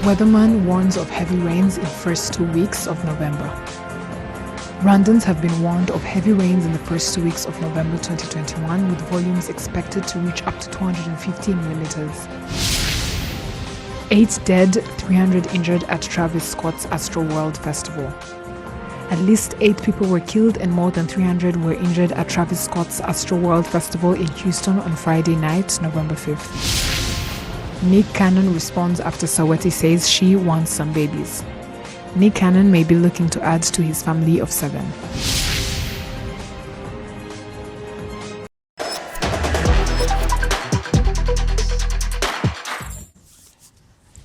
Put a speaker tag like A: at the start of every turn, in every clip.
A: Weatherman warns of heavy rains in first 2 weeks of November. Rwandans have been warned of heavy rains in the first 2 weeks of November 2021, with volumes expected to reach up to 250 millimeters. 8 dead, 300 injured at Travis Scott's Astroworld Festival. At least 8 people were killed and more than 300 were injured at Travis Scott's Astroworld Festival in Houston on Friday night, November 5th. Nick Cannon responds after Saweti says she wants some babies. Nick Cannon may be looking to add to his family of 7.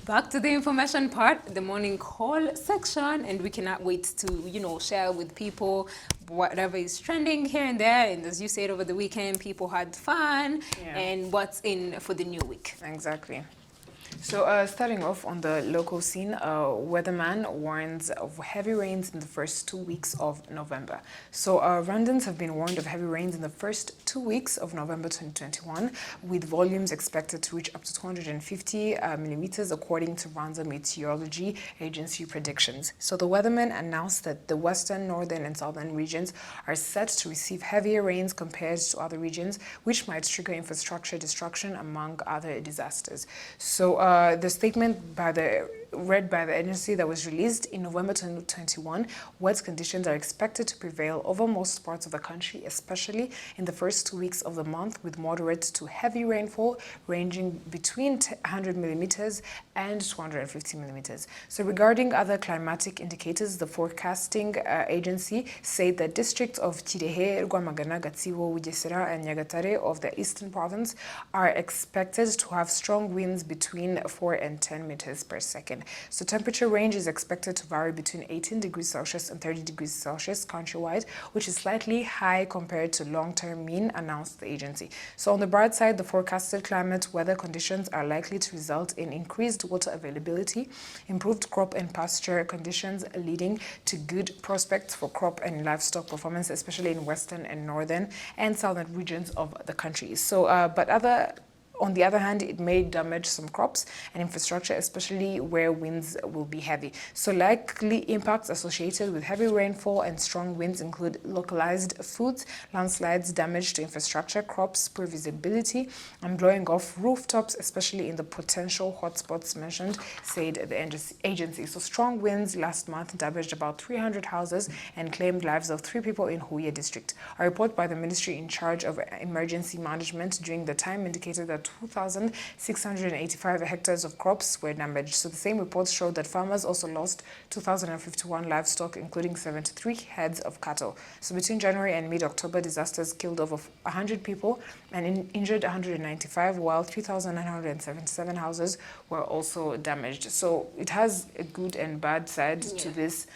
B: Back to the information part, the morning call section, and we cannot wait to, share with people whatever is trending here and there. And as you said, over the weekend, people had fun, and what's in for the new week.
C: Exactly. So starting off on the local scene, weatherman warns of heavy rains in the first 2 weeks of November. So Rwandans have been warned of heavy rains in the first 2 weeks of November 2021, with volumes expected to reach up to 250 millimeters, according to Rwanda Meteorology Agency predictions. So the weatherman announced that the western, northern, and southern regions are set to receive heavier rains compared to other regions, which might trigger infrastructure destruction, among other disasters. So the statement read by the agency that was released in November 2021, wet conditions are expected to prevail over most parts of the country, especially in the first 2 weeks of the month, with moderate to heavy rainfall ranging between 100 millimeters and 250 millimeters. So regarding other climatic indicators, the forecasting agency said that districts of Kirehe, Rwamagana, Gatsibo, Bugesera, and Nyagatare of the eastern province are expected to have strong winds between 4 and 10 meters per second. So temperature range is expected to vary between 18 degrees Celsius and 30 degrees Celsius countrywide, which is slightly high compared to long-term mean, announced the agency. So on the bright side, the forecasted climate weather conditions are likely to result in increased water availability, improved crop and pasture conditions, leading to good prospects for crop and livestock performance, especially in western and northern and southern regions of the country. So, on the other hand, it may damage some crops and infrastructure, especially where winds will be heavy. So likely impacts associated with heavy rainfall and strong winds include localized floods, landslides, damage to infrastructure, crops, poor visibility, and blowing off rooftops, especially in the potential hotspots mentioned, said the agency. So strong winds last month damaged about 300 houses and claimed lives of 3 people in Huye district. A report by the ministry in charge of emergency management during the time indicated that 2,685 hectares of crops were damaged. So the same report showed that farmers also lost 2,051 livestock, including 73 heads of cattle. So between January and mid-October, disasters killed over 100 people and injured 195, while 3,977 houses were also damaged. So it has a good and bad side to this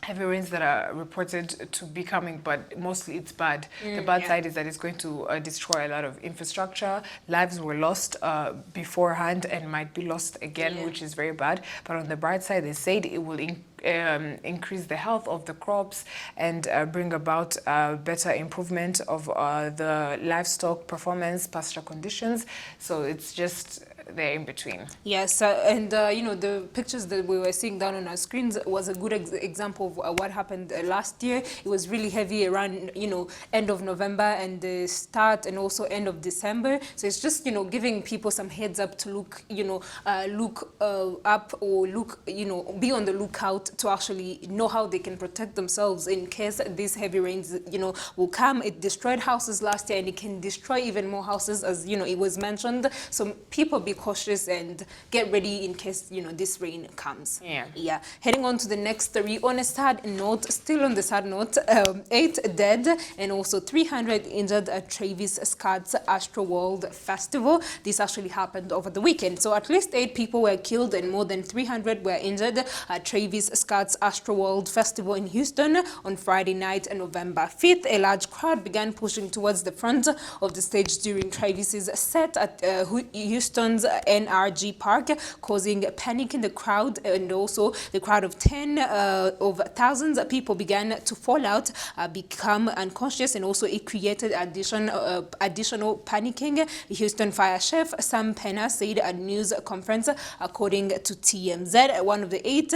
C: heavy rains that are reported to be coming, but mostly it's bad. The bad side is that it's going to destroy a lot of infrastructure. Lives were lost beforehand and might be lost again, which is very bad. But on the bright side, they said it will increase the health of the crops and bring about better improvement of the livestock performance, pasture conditions. So it's just there in between.
B: Yes, and the pictures that we were seeing down on our screens was a good example of what happened last year. It was really heavy around end of November and the start and also end of December. So it's just giving people some heads up to look up or be on the lookout to actually know how they can protect themselves in case these heavy rains will come. It destroyed houses last year and it can destroy even more houses, as it was mentioned. So people be cautious and get ready in case this rain comes. Heading on to the next story, on a sad note, still on the sad note, 8 dead and also 300 injured at Travis Scott's Astroworld Festival. This actually happened over the weekend. So at least 8 people were killed and more than 300 were injured at Travis Scott's Astroworld Festival in Houston on Friday night, November 5th. A large crowd began pushing towards the front of the stage during Travis's set at Houston's NRG Park, causing panic in the crowd, and also the crowd of thousands of people began to fall out, become unconscious, and also it created additional panicking. Houston Fire Chief Sam Penna said at a news conference, according to TMZ, one of the 8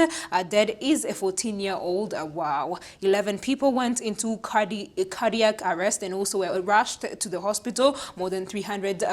B: dead is a 14-year-old. Wow. 11 people went into cardiac arrest and also were rushed to the hospital. More than 300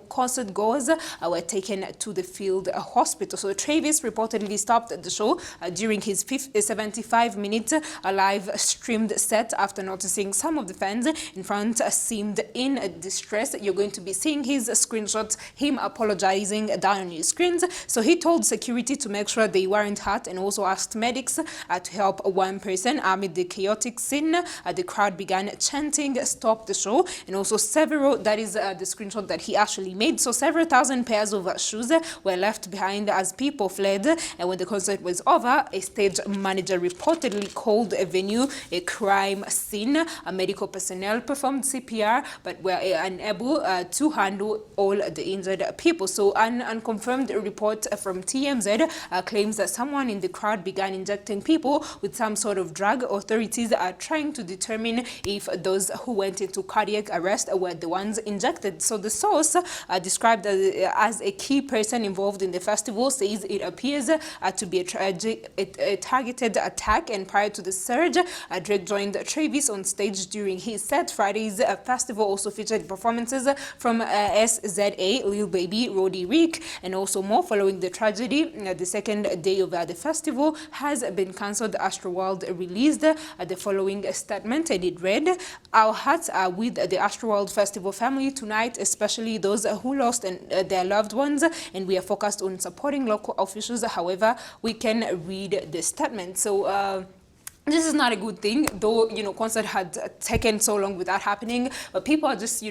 B: concert goers were taken to the field hospital. So Travis reportedly stopped the show during his 75-minute live streamed set after noticing some of the fans in front seemed in distress. You're going to be seeing his screenshots, him apologizing down on your screens. So he told security to make sure they weren't hurt and also asked medics to help one person. Amid the chaotic scene, the crowd began chanting, "Stop the show," and also that is the screenshot that he actually made. So several thousand pairs of shoes were left behind as people fled. And when the concert was over, a stage manager reportedly called a venue a crime scene. Medical personnel performed CPR but were unable to handle all the injured people. So an unconfirmed report from TMZ claims that someone in the crowd began injecting people with some sort of drug. Authorities are trying to determine if those who went into cardiac arrest were the ones injected. So the source, described as a key person involved in the festival, says it appears to be a targeted attack. And prior to the surge, Drake joined Travis on stage during his set. Friday's festival also featured performances from SZA, Lil Baby, Roddy Rick, and also more. Following the tragedy, the second day of the festival has been cancelled. Astroworld released the following statement, and it read, "Our hearts are with the Astroworld Festival family tonight, especially those who lost their loved ones, and we are focused on supporting local officials however we can." Read the statement. So this is not a good thing, though, concert had taken so long without happening, but people are just,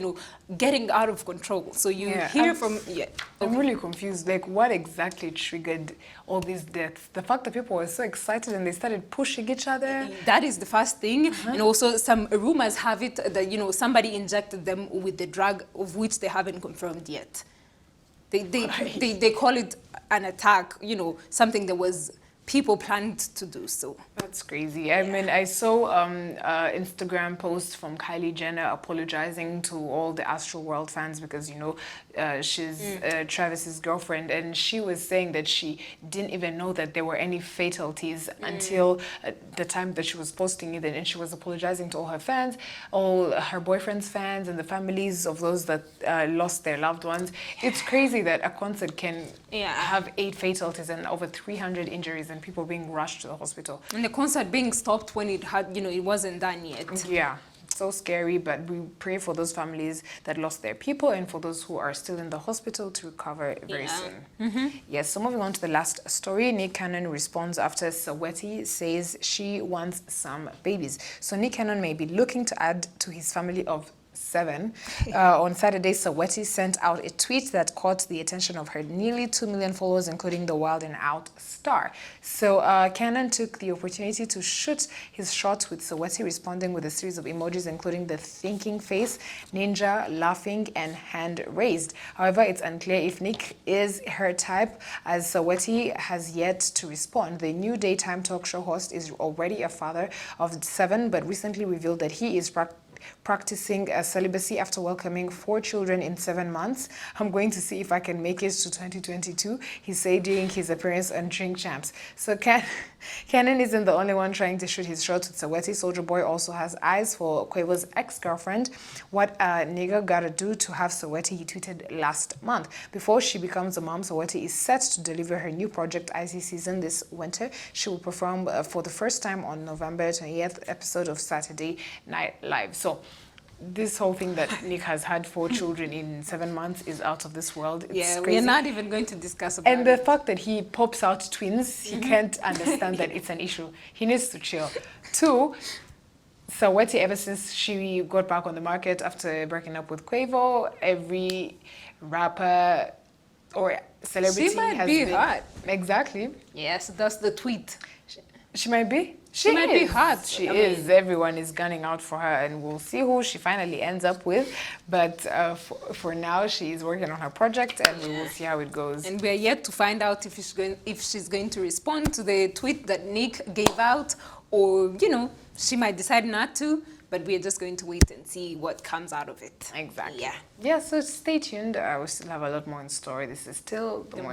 B: getting out of control. So you hear from... Yeah.
C: I'm really confused. Like, what exactly triggered all these deaths? The fact that people were so excited and they started pushing each other?
B: That is the first thing. And also some rumors have it that, somebody injected them with the drug of which they haven't confirmed yet. They call it an attack, something that was... people planned to do so.
C: That's crazy. I mean, I saw Instagram post from Kylie Jenner apologizing to all the Astroworld fans because, she's Travis's girlfriend, and she was saying that she didn't even know that there were any fatalities until the time that she was posting it, and she was apologizing to all her fans, all her boyfriend's fans, and the families of those that lost their loved ones. It's crazy that a concert can have 8 fatalities and over 300 injuries and people being rushed to the hospital.
B: And the concert being stopped when it had, it wasn't done yet.
C: Yeah, so scary, but we pray for those families that lost their people and for those who are still in the hospital to recover very soon. Yes, so moving on to the last story, Nick Cannon responds after Saweti says she wants some babies. So Nick Cannon may be looking to add to his family of 7. On Saturday, Saweti sent out a tweet that caught the attention of her nearly 2 million followers, including the Wild and Out star. So Cannon took the opportunity to shoot his shot with Saweti, responding with a series of emojis, including the thinking face, ninja, laughing, and hand raised. However, it's unclear if Nick is her type, as Saweti has yet to respond. The new daytime talk show host is already a father of 7, but recently revealed that he is practicing celibacy after welcoming 4 children in 7 months. I'm going to see if I can make it to 2022, he said during his appearance on Drink Champs. So Cannon isn't the only one trying to shoot his shot with Saweti. Soulja Boy also has eyes for Quavo's ex-girlfriend. What a nigga gotta do to have Saweti, he tweeted last month. Before she becomes a mom, Saweti is set to deliver her new project, Icy Season, this winter. She will perform for the first time on November 20th episode of Saturday Night Live. So this whole thing that Nick has had 4 children in 7 months is out of this world. It's crazy.
B: We're not even going to discuss about it.
C: And the fact that he pops out twins, he can't understand that it's an issue. He needs to chill. 2, Saweti, ever since she got back on the market after breaking up with Quavo, every rapper or celebrity
B: she might
C: has
B: be
C: been
B: hot.
C: Exactly.
B: Yes, that's the tweet.
C: She might be.
B: She might be hot.
C: She
B: I
C: is.
B: mean,
C: Everyone is gunning out for her, and we'll see who she finally ends up with. But for now, she's working on her project, and we will see how it goes.
B: and we are yet to find out if she's going to respond to the tweet that Nick gave out, or she might decide not to. But we are just going to wait and see what comes out of it.
C: Exactly.
B: Yeah.
C: Yeah. So stay tuned. We still have a lot more in store. This is still the